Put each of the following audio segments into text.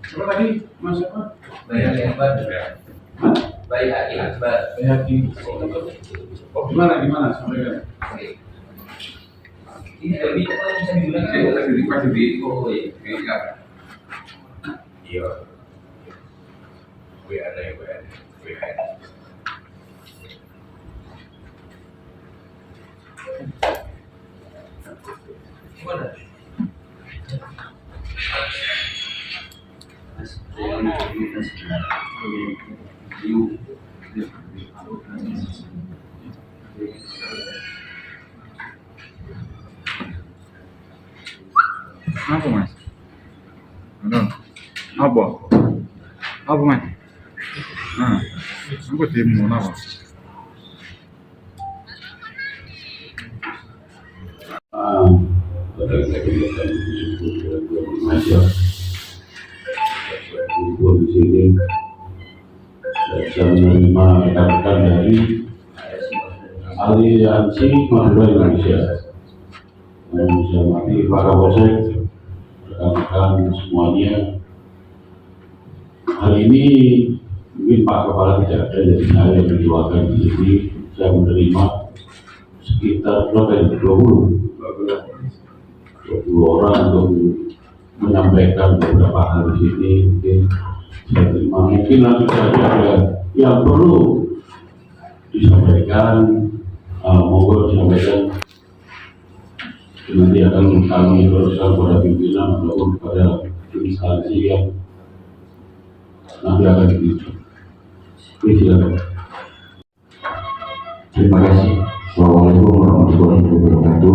Siapa tadi Mas apa? Bayhaqi Akbar. Bayhaqi Akbar. Bayhaqi. Oh gimana sampaikan? Oke. Ini lebih bisa dibilang Masih di oh iya. Iya. WA. Gimana? Apa mas? Apa mas? Aku demo apa? Di sini saya menerima rekan-rekan dari Aliansi Madura Indonesia. Saya mati para bosek, rekan-rekan semuanya. Hari ini mungkin Pak Kepala tidak ada, jadi saya yang menjualkan di sini. Saya menerima sekitar 20 orang untuk menyampaikan beberapa hal di sini. Mungkin saya terima, mungkin nanti saja ada yang perlu disampaikan, monggo disampaikan. Nanti akan kami teruskan kepada pimpinan ataupun kepada instansi yang nanti akan ditunjuk. Silakan. Terima kasih. Assalamualaikum warahmatullahi wabarakatuh.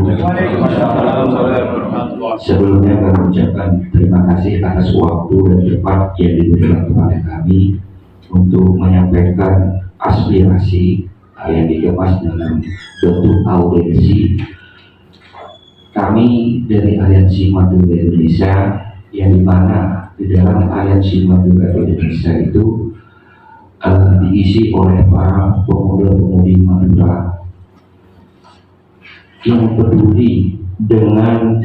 Sebelumnya kami ucapkan terima kasih atas waktu dan tempat yang diberikan kepada kami untuk menyampaikan aspirasi yang dikemas dalam bentuk audiensi. Kami dari Aliansi Madura Indonesia, yang dimana di dalam Aliansi Madura Indonesia itu diisi oleh para pemuda-pemudi Madura yang peduli dengan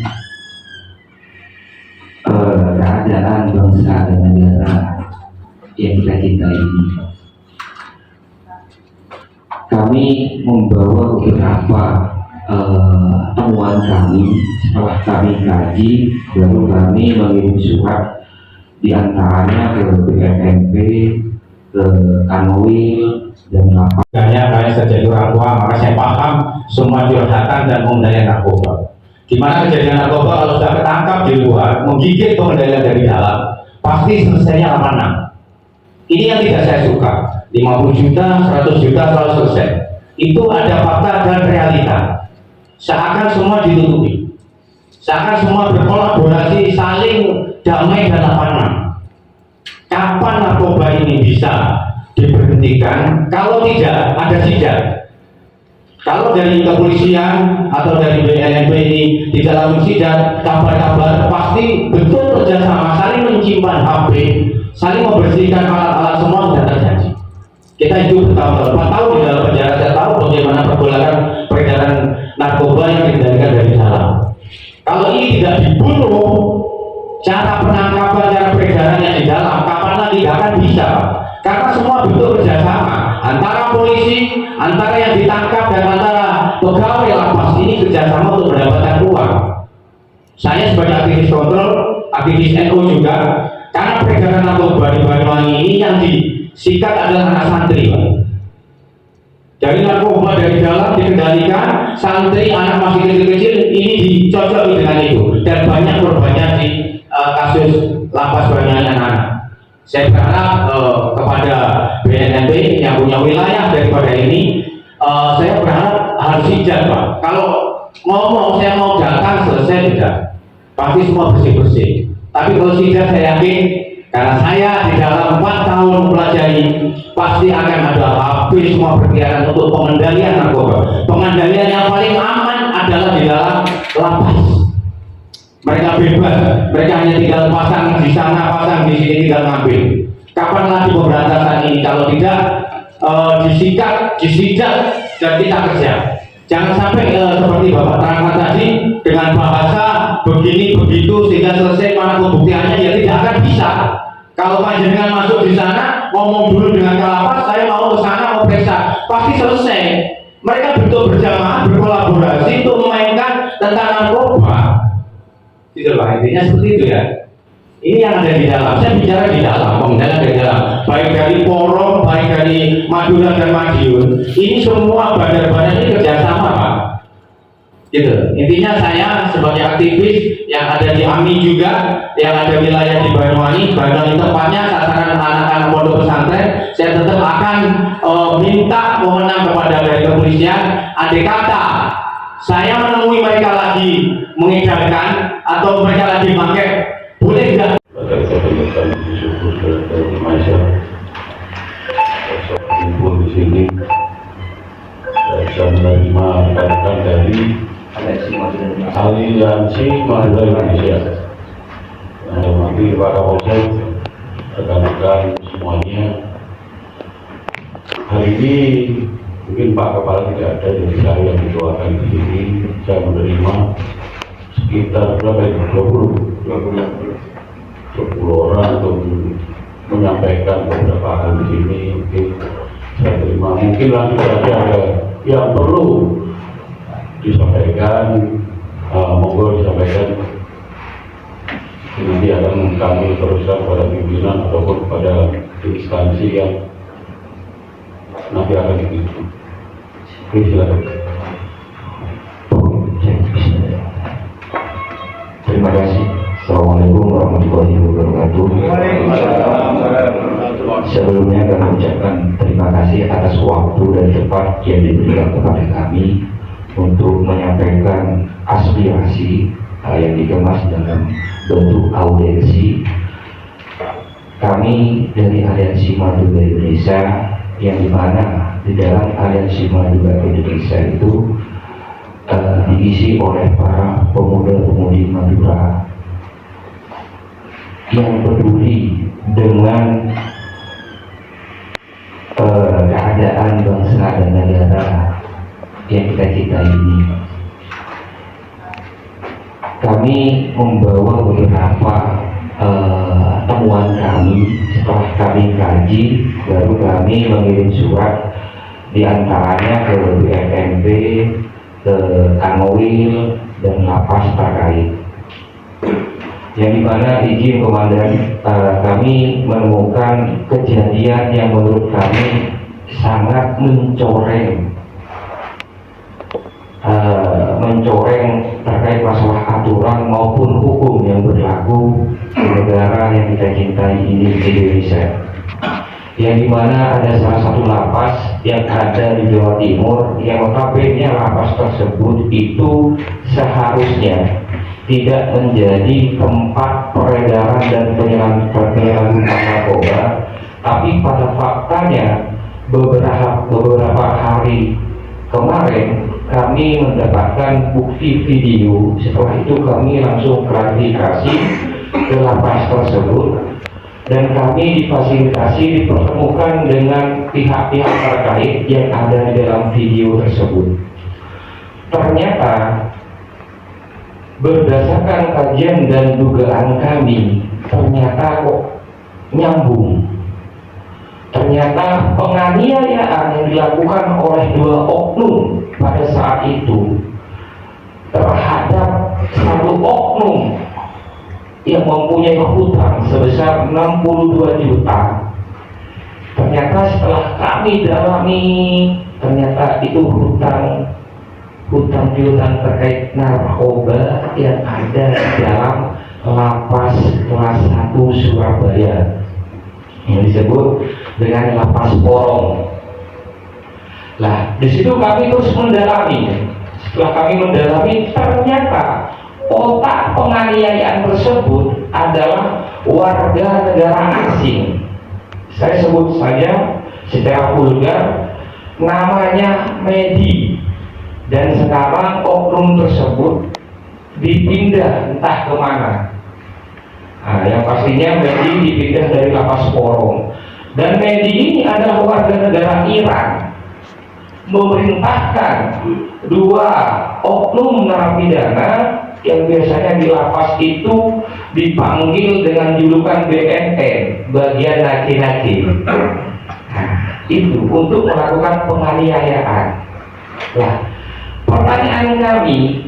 keadaan bangsa dan negara yang kita cintai ini. Kami membawa beberapa temuan kami. Setelah kami kaji, baru kami mengirim surat diantaranya ke BNP, ke Kanwil, dan lapas. Saya jadi orang tua, maka saya paham semua curhatan dan pengendalian narkoba. Di mana kejadian narkoba kalau sudah ketangkap di luar, menggigit pengendalian dari dalam, pasti selesainya 86. Ini yang tidak saya suka. 50 juta, 100 juta selalu selesai. Itu ada fakta dan realita. Seakan semua ditutupi. Seakan semua berkolaborasi, saling damai dan 86. Kapan narkoba ini bisa diberhentikan? Kalau tidak ada sidak. Kalau dari kepolisian atau dari BNP ini tidak langsung sidak, kabar-kabar pasti betul kerjasama, saling menyimpan HP, saling membersihkan alat-alat, semua sudah terjadi. Kita hidup bertahun-tahun tahun di dalam penjara, saya tahu bagaimana pergolakan peredaran narkoba yang dikendalikan dari dalam. Kalau ini tidak dibunuh, cara penangkapan, cara peredaran yang di dalam, kapan lagi gak akan bisa. Karena semua bentuk kerjasama antara polisi, antara yang ditangkap dan antara pegawai lapas ini kerjasama untuk mendapatkan uang. Saya sebagai aktivis kontrol, aktivis NU juga, karena peredaran narkoba di Banyuwangi ini yang disikat adalah anak santri, Pak. Dari narkoba dari dalam dikendalikan, santri anak masih kecil-kecil ini dicocoki dengan itu, dan banyak korbannya di kasus lapas Banyuwangi anak-anak. Saya berharap kepada BNP yang punya wilayah daripada ini, saya berharap harus hijab, Pak. Kalau ngomong saya mau datang selesai tidak, pasti semua bersih-bersih. Tapi kalau tidak, saya yakin karena saya di dalam 4 tahun mempelajari, pasti akan ada habis semua perkiraan untuk pengendalian narkoba. Pengendalian yang paling aman adalah di dalam lapas. Mereka bebas, mereka hanya tinggal pasang di sana, pasang di sini, tinggal ngambil. Kapan lagi pemberantasan ini kalau tidak disidak dan kita kerja? Jangan sampai seperti Bapak terangkan tadi dengan bahasa begini begitu sehingga selesai mana pembuktiannya, ya tidak akan bisa. Kalau panjenengan masuk di sana ngomong dulu dengan Kalapas, saya mau ke sana mau periksa, pasti selesai. Mereka betul berjamaah berkolaborasi untuk memainkan tentang narkoba. Gitu lah, intinya seperti itu ya. Ini yang ada di dalam. Saya bicara di dalam, pengendalian di dalam. Baik dari Porong, baik dari Madura dan Madiun. Ini semua badan-badan ini kerjasama, Pak. Gitu. Intinya saya sebagai aktivis yang ada di AMI juga, yang ada wilayah di Banyuwangi, Banyuwangi tepatnya sasaran anak-anak pondok pesantren, saya tetap akan minta mohon kepada dari kepolisian. Andai kata saya menemui mereka lagi mengedarkan atau mereka lagi pakai, boleh nggak? Pada kebetulan bersyukur dari masyarakat kumpul di sini bisa menerima rekan-rekan dari Aliansi Madura Indonesia. Yang nanti para Kapolsek, rekan-rekan semuanya. Hari ini mungkin Pak Kepala tidak ada, jadi saya yang dikeluarkan di sini. Saya menerima sekitar berapa itu? 20 orang untuk menyampaikan beberapa hal di sini. Mungkin saya terima. Mungkin nanti ada yang perlu disampaikan, monggo disampaikan. Nanti akan kami teruskan pada pimpinan ataupun pada instansi yang nanti akan dipimpin. Oke, silakan. Terima kasih. Assalamualaikum warahmatullahi wabarakatuh. Sebelumnya kami ucapkan terima kasih atas waktu dan tempat yang diberikan kepada kami untuk menyampaikan aspirasi yang dikemas dalam bentuk audiensi. Kami dari Aliansi Madura Indonesia, yang dimana di dalam Aliansi Madura Indonesia itu diisi oleh para pemuda-pemudi Madura yang peduli dengan keadaan bangsa dan negara yang kita cintai ini. Kami membawa beberapa temuan kami. Setelah kami kaji, baru kami mengirim surat, diantaranya ke BNP, ke Kanwil dan lapas terkait. Yang dimana izin komandan, kami menemukan kejadian yang menurut kami sangat mencoreng terkait masalah aturan maupun hukum yang berlaku di negara yang kita cintai ini, Indonesia. Yang dimana ada salah satu lapas yang ada di Jawa Timur, yang notabene lapas tersebut itu seharusnya tidak menjadi tempat peredaran dan penyalahgunaan narkoba, tapi pada faktanya beberapa hari kemarin kami mendapatkan bukti video. Setelah itu kami langsung klarifikasi ke lapas tersebut, dan kami difasilitasi dipertemukan dengan pihak-pihak terkait yang ada di dalam video tersebut. Ternyata berdasarkan kajian dan dugaan kami, ternyata kok nyambung. Ternyata penganiayaan yang dilakukan oleh 2 oknum pada saat itu terhadap 1 oknum yang mempunyai hutang sebesar 62 juta. Ternyata setelah kami dalami, ternyata itu hutang piutang terkait narkoba yang ada di dalam lapas kelas 1 Surabaya yang disebut dengan lapas Porong. Lah, di situ kami terus mendalami. Setelah kami mendalami, ternyata otak penganiayaan tersebut adalah warga negara asing. Saya sebut saja secara vulgar, namanya Medi. Dan sekarang oknum tersebut dipindah entah kemana. Nah, yang pastinya Medi dipindah dari lapas Porong. Dan Medi ini adalah warga negara Iran, memerintahkan 2 oknum narapidana yang biasanya di lapas itu dipanggil dengan julukan BNN, bagian naki-naki. Nah, itu untuk melakukan penganiayaan. Nah, pertanyaan kami,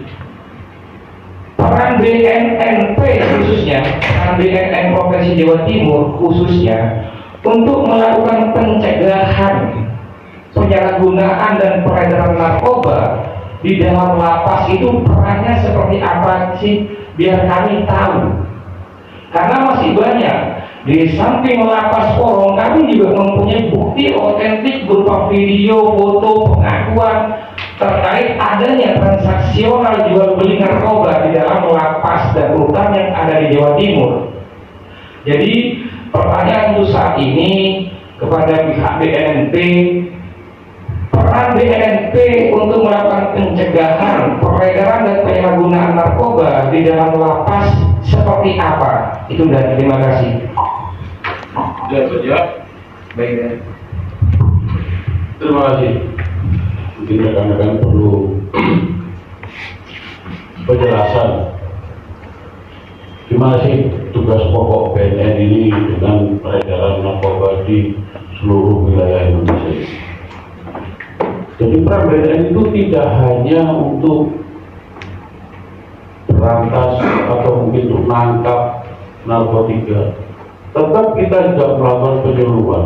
peran BNNP khususnya, peran BNN Provinsi Jawa Timur khususnya untuk melakukan pencegahan penyalahgunaan dan peredaran narkoba di dalam lapas itu perannya seperti apa sih? Biar kami tahu. Karena masih banyak di samping lapas Porong, kami juga mempunyai bukti otentik berupa video, foto, pengakuan terkait adanya transaksional jual beli narkoba di dalam lapas dan rutan yang ada di Jawa Timur. Jadi pertanyaan untuk saat ini kepada pihak BNNP, peran BNNP untuk melakukan pencegahan peredaran dan penyalahgunaan narkoba di dalam lapas seperti apa? Itu, dan terima kasih. Ya, saja. Baik, ya. Terima kasih. Mungkin rekan-rekan perlu penjelasan gimana sih tugas pokok BNN ini dengan peredaran narkoba di seluruh wilayah Indonesia. Jadi peran BNN itu tidak hanya untuk berantas atau mungkin untuk menangkap narkotika, tetap kita juga melakukan penyuluhan,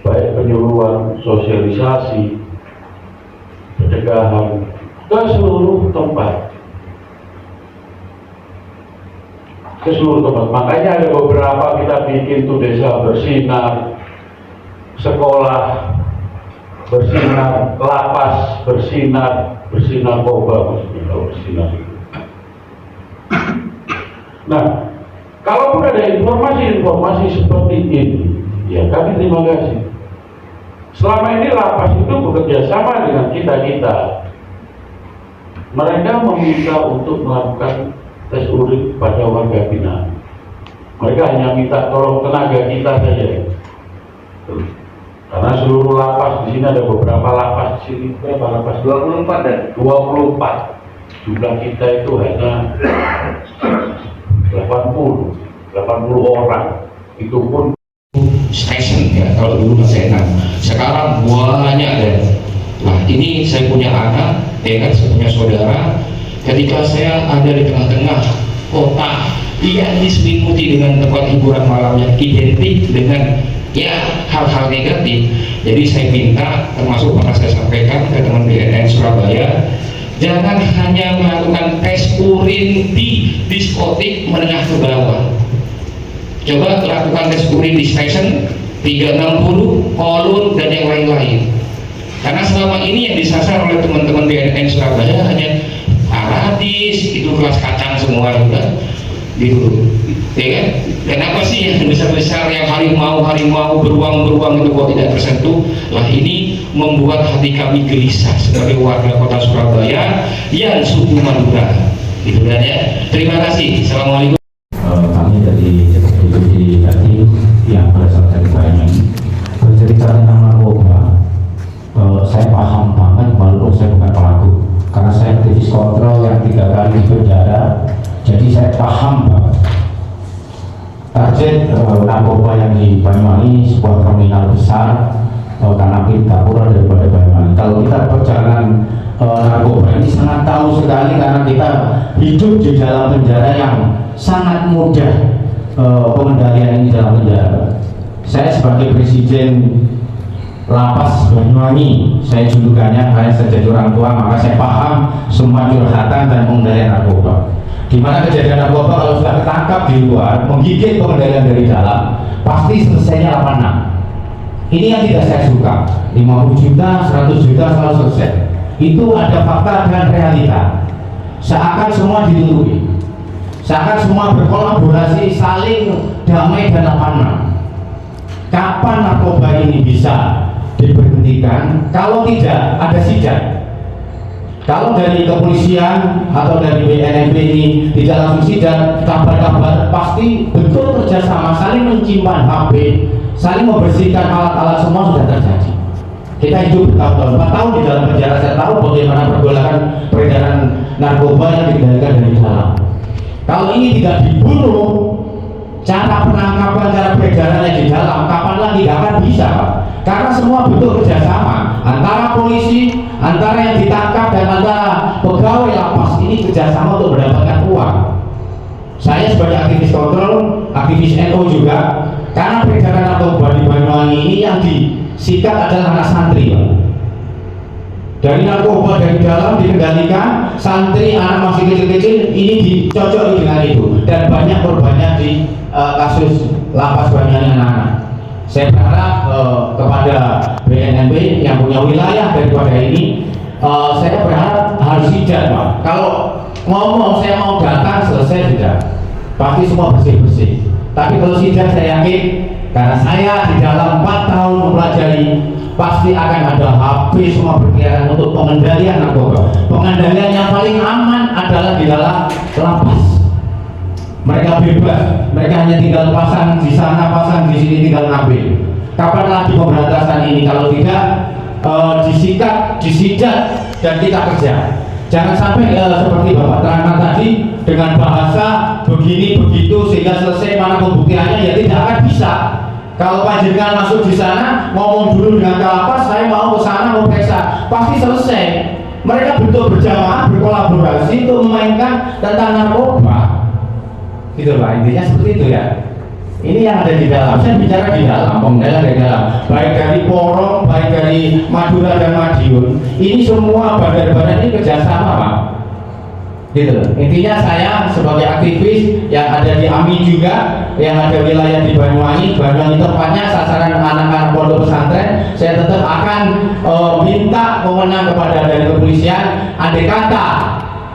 baik penyuluhan, sosialisasi, pencegahan ke seluruh tempat. Makanya ada beberapa kita bikin tuh desa bersinar, sekolah bersinar, lapas bersinar, bersinar narkoba maksudnya kalau bersinar itu. Nah, kalaupun ada informasi-informasi seperti ini, ya kami terima kasih. Selama ini lapas itu bekerja sama dengan kita. Mereka meminta untuk melakukan tes urin pada warga binaan. Mereka hanya minta tolong tenaga kita saja. Karena seluruh lapas di sini ada beberapa lapas di sini. Berapa lapas? 24 dan 24. Jumlah kita itu hanya 80 orang. Itu pun Station ya, kalau dulu masih enak. Sekarang banyak deh. Nah, ini saya punya anak, ya kan, saya punya saudara. Ketika saya ada di tengah-tengah kota yang diselimuti dengan tempat hiburan malam yang identik dengan ya hal-hal negatif, jadi saya minta, termasuk pernah saya sampaikan ke teman BNN Surabaya, jangan hanya melakukan tes urin di diskotik menengah ke bawah. Coba lakukan tes urin di station 360, kolon, dan yang lain-lain. Karena selama ini yang disasar oleh teman-teman BNN Surabaya hanya Paradis, itu kelas kacang semua juga, gitu, ya kan? Kenapa sih yang besar-besar yang harimau beruang itu kok tidak tersentuh? Lah ini membuat hati kami gelisah sebagai warga kota Surabaya yang suku Madura, gitu kan ya. Terima kasih. Assalamualaikum. Kami dari institusi tadi yang berasal dari Banyuwangi bercerita tentang narkoba. Saya paham banget walaupun saya bukan pelaku, karena saya aktivis kontrol yang 3 kali di penjara, jadi saya paham banget. Target narkoba yang di Banyuwangi sebuah terminal besar, karena kita pura daripada Banyuwangi. Kalau kita perjalanan narkoba ini sangat tahu sekali, karena kita hidup di dalam penjara yang sangat mudah pengendalian ini dalam penjara. Saya sebagai presiden Lapas Banyuwangi, saya julukannya hanya jadi orang tua, maka saya paham semua curhatan dan pengendalian narkoba. Di mana kejadian narkoba kalau sudah ketangkap di luar, menggigit pengendalian dari dalam, pasti selesainya 86. Ini yang tidak saya suka. 50 juta, 100 juta selalu selesai. Itu ada fakta dan realita. Seakan semua ditutupi, seakan semua berkolaborasi, saling damai dan 86. Kapan narkoba ini bisa diberhentikan? Kalau tidak ada sidang. Kalau dari kepolisian atau dari BNNP ini tidak langsung sidang, kabar-kabar pasti betul kerjasama, saling menyimpan HP, saling membersihkan alat-alat, semua sudah terjadi. Kita hidup bertahun-tahun, 4 tahun di dalam penjara. Saya tahu bagaimana pergolakan peredaran narkoba yang dikendalikan dari dalam. Kalau ini tidak dibunuh, cara penangkapan, cara peredarannya di dalam, kapan lagi nggak akan bisa, Pak. Karena semua butuh kerjasama antara polisi, antara yang ditangkap dan antara pegawai lapas. Ini kerjasama untuk mendapatkan uang. Saya sebagai aktivis kontrol, aktivis NU juga, karena peredaran narkoba di Banyuwangi ini yang disikat adalah anak santri, Pak. Dari narkoba dari dalam dikendalikan, santri anak masih kecil-kecil ini dicocok dengan itu, dan banyak korbannya di kasus lapas Banyuwangi anak-anak. Saya berharap kepada BNNB yang punya wilayah daripada ini, saya berharap harus hijab, Pak. Kalau ngomong saya mau datang selesai sudah, pasti semua bersih-bersih. Tapi kalau sidang saya yakin, karena saya di dalam 4 tahun mempelajari, pasti akan ada habis semua pikiran untuk pengendalian narkoba. Pengendalian yang paling aman adalah di dalam lapas. Mereka bebas, mereka hanya tinggal pasang di sana, pasang di sini, tinggal ngambil. Kapan lagi pemberantasan ini kalau tidak disikat, disidak, dan kita kerja? Jangan sampai seperti Bapak terangkan tadi dengan bahasa begini begitu sehingga selesai, mana pembuktiannya, ya tidak akan bisa. Kalau panjenengan masuk di sana ngomong dulu dengan kalapas, saya mau ke sana mau periksa, pasti selesai. Mereka bentuk berjamaah berkolaborasi untuk memainkan tentang narkoba. Gitu Pak, intinya seperti itu ya. Ini yang ada di dalam, saya bicara di dalam, pengendalian dari dalam, baik dari Porong, baik dari Madura dan Madiun. Ini semua badan-badan ini kerjasama, Pak. Gitu. Intinya saya sebagai aktivis yang ada di AMI juga, yang ada wilayah di Banyuwangi, Banyuwangi tempatnya sasaran anak-anak pondok pesantren, saya tetap akan minta wewenang kepada dari kepolisian. Andai kata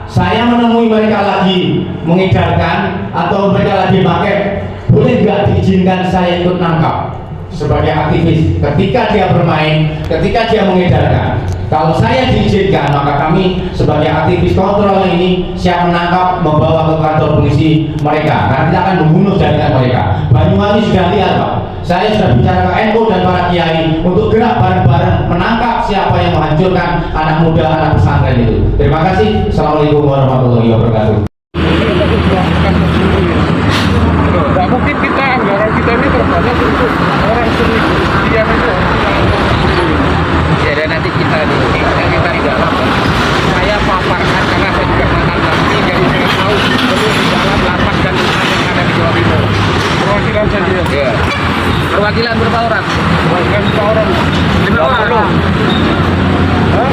saya menemui mereka lagi mengedarkan atau mereka lagi pakai, boleh nggak diizinkan saya ikut nangkap sebagai aktivis ketika dia bermain, ketika dia mengedarkan. Kalau saya diizinkan, maka kami sebagai aktivis kontrol ini siap menangkap, membawa ke kantor polisi mereka, karena kita akan membunuh jaringan mereka. Banyuwangi sudah lihat, Pak. Saya sudah bicara ke NU dan para kiai untuk gerak bareng-bareng menangkap siapa yang menghancurkan anak muda, anak pesantren itu. Terima kasih. Assalamualaikum warahmatullahi wabarakatuh. Tidak mungkin kita anggaran kita ini terbatas untuk orang seni diam itu. Ya dan nanti kita di dalam saya paparkan karena saya juga mantan napi, jadi saya tahu perlu di dalam lapas dan tahanan yang ada di Jawa Timur. Perwakilan saja. Ya. Perwakilan berapa orang? Perwakilan berapa orang? 5 orang. Hah?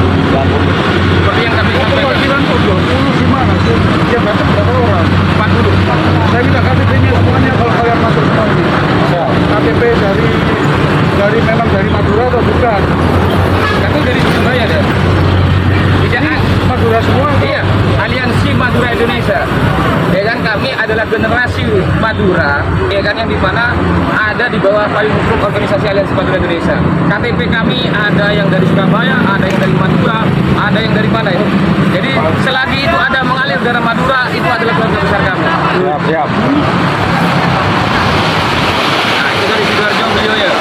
Seperti yang kami sampaikan. Perwakilan 20 gimana sih? Yang datang berapa orang? 40. Saya minta KTP-nya semuanya kalau kalian masuk semua ini. KTP dari memang dari Madura atau bukan? Itu dari Surabaya deh. Tidak Madura semua? Iya, Aliansi Madura Indonesia. Ya kan, kami adalah generasi Madura, ya kan, yang di mana ada di bawah payung hukum organisasi Aliansi Madura Indonesia. KTP kami ada yang dari Surabaya, ada yang dari Madura, ada yang dari mana ya. Jadi selagi itu ada mengalir darah Madura, itu adalah keluarga besar kami. Siap. Nah, itu dari Sidoarjo beliau ya.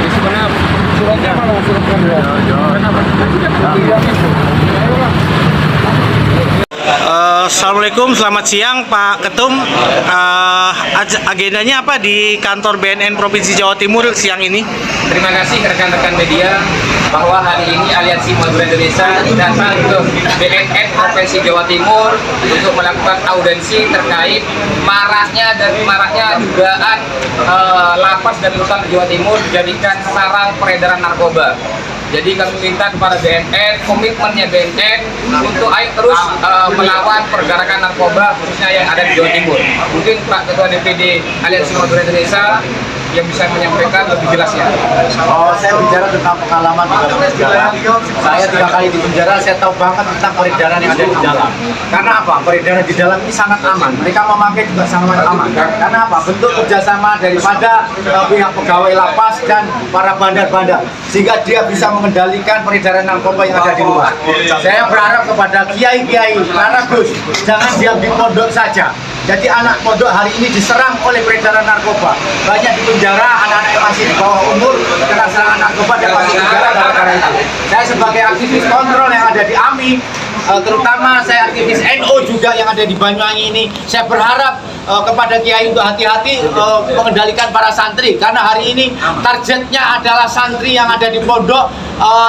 Di Sumeneb. Suratnya mana? Kenapa? Assalamualaikum, selamat siang Pak Ketum. Agendanya apa di kantor BNN Provinsi Jawa Timur siang ini? Terima kasih rekan-rekan media bahwa hari ini Aliansi Madura Indonesia datang ke BNN Provinsi Jawa Timur untuk melakukan audiensi terkait maraknya dugaan lapas dan rutan Jawa Timur dijadikan sarang peredaran narkoba. Jadi kami minta kepada BNN, komitmennya BNN untuk ayo terus melawan pergerakan narkoba khususnya yang ada di Jawa Timur. Mungkin Pak Ketua DPD Aliansi Madura Indonesia yang bisa menyampaikan lebih jelasnya. Oh, saya bicara tentang pengalaman di dalam penjara. Saya 3 kali di penjara, saya tahu banget tentang peredaran yang ada di dalam. Karena apa? Peredaran di dalam ini sangat aman. Mereka memakai juga sangat aman. Karena apa? Bentuk kerjasama daripada pihak pegawai lapas dan para bandar-bandar, sehingga dia bisa mengendalikan peredaran narkoba yang ada di luar. Saya berharap kepada kiai-kiai, para gus, jangan diam di pondok saja. Jadi anak pondok hari ini diserang oleh peredaran narkoba. Banyak di penjara, anak-anak yang masih di bawah umur kena serangan narkoba dan masuk penjara gara-gara itu. Saya sebagai aktivis kontrol yang ada di AMI, terutama saya aktivis NO juga yang ada di Banyuwangi ini, saya berharap kepada Kiai untuk hati-hati mengendalikan para santri, karena hari ini targetnya adalah santri yang ada di pondok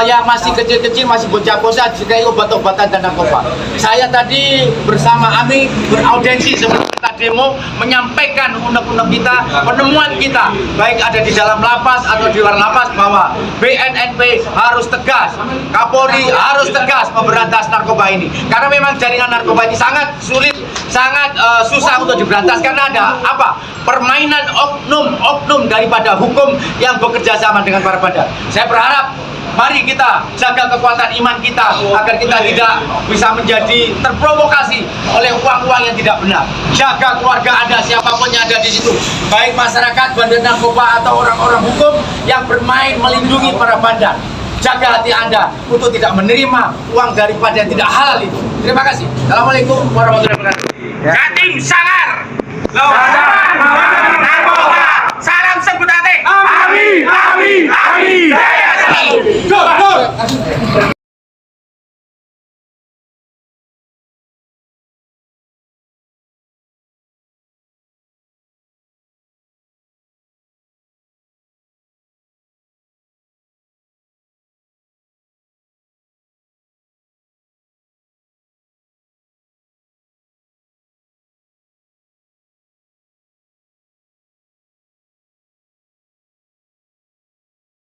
yang masih kecil-kecil, masih bocah-bocah, dikai obat-obatan dan narkoba. Saya tadi bersama AMI beraudensi sebelum kita demo, menyampaikan undang-undang kita, penemuan kita, baik ada di dalam lapas atau di luar lapas, bahwa BNNP harus tegas, Kapolri harus tegas memberantas narkoba ini, karena memang jaringan narkoba ini sangat sulit, sangat susah untuk diberantas, karena ada apa? Permainan oknum daripada hukum yang bekerja sama dengan para bandar. Saya berharap mari kita jaga kekuatan iman kita agar kita tidak bisa menjadi terprovokasi oleh uang-uang yang tidak benar. Jaga keluarga Anda, siapapun yang ada di situ, baik masyarakat, bandar narkoba atau orang-orang hukum yang bermain melindungi para bandar. Jaga hati Anda untuk tidak menerima uang daripada yang tidak halal itu. Terima kasih. Assalamualaikum warahmatullahi wabarakatuh. Jatim sangar. Narkoba. Salam sebut hati. Amin. Jaya.